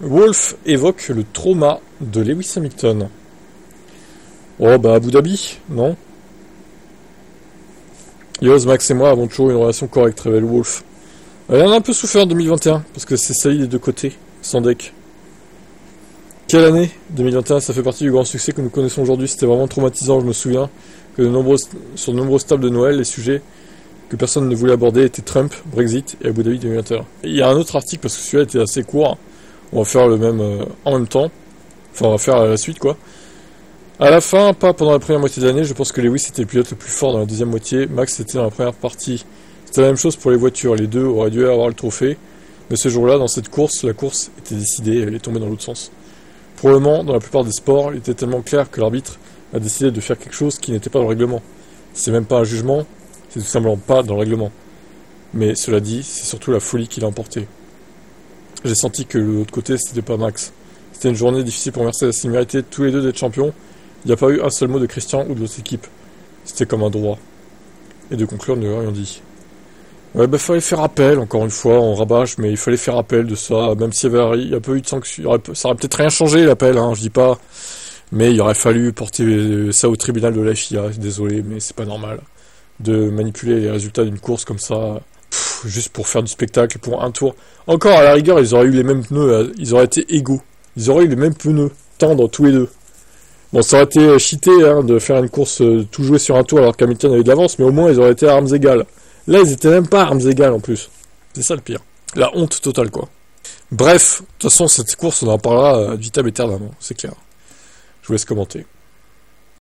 Wolff évoque le trauma de Lewis Hamilton. Oh bah Abu Dhabi, non? Yoz, Max et moi avons toujours une relation correcte, révèle Wolff. Elle en a un peu souffert en 2021, parce que c'est sali des deux côtés, sans deck. Quelle année 2021, ça fait partie du grand succès que nous connaissons aujourd'hui. C'était vraiment traumatisant, je me souviens que sur de nombreuses tables de Noël, les sujets que personne ne voulait aborder étaient Trump, Brexit et Abu Dhabi 2021. Et il y a un autre article, parce que celui-là était assez court, on va faire le même en même temps, enfin on va faire la suite quoi. À la fin, pas pendant la première moitié de l'année, je pense que Lewis était le pilote le plus fort dans la deuxième moitié, Max était dans la première partie. C'était la même chose pour les voitures, les deux auraient dû avoir le trophée, mais ce jour-là, dans cette course, la course était décidée, elle est tombée dans l'autre sens. Probablement, dans la plupart des sports, il était tellement clair que l'arbitre a décidé de faire quelque chose qui n'était pas dans le règlement. C'est même pas un jugement, c'est tout simplement pas dans le règlement. Mais cela dit, c'est surtout la folie qui l'a emporté. J'ai senti que de l'autre côté, c'était pas Max. C'était une journée difficile pour Mercedes, ils méritaient tous les deux d'être champions. Il n'y a pas eu un seul mot de Christian ou de l'autre équipe. C'était comme un droit. Et de conclure, ne rien dit. Ouais, bah fallait faire appel, encore une fois, on rabâche, mais il fallait faire appel de ça, même s'il y a pas eu de sanction, ça aurait peut-être rien changé l'appel, hein, je dis pas, mais il aurait fallu porter ça au tribunal de la FIA, désolé, mais c'est pas normal, de manipuler les résultats d'une course comme ça, juste pour faire du spectacle, pour un tour. Encore, à la rigueur, ils auraient eu les mêmes pneus, ils auraient été égaux, ils auraient eu les mêmes pneus, tendres tous les deux. Bon, ça aurait été cheaté, hein, de faire une course tout jouer sur un tour alors qu'Hamilton avait de l'avance, mais au moins ils auraient été à armes égales. Là, ils étaient même pas à armes égales en plus. C'est ça le pire. La honte totale, quoi. Bref, de toute façon, cette course, on en parlera ad vitam aeternam, c'est clair. Je vous laisse commenter.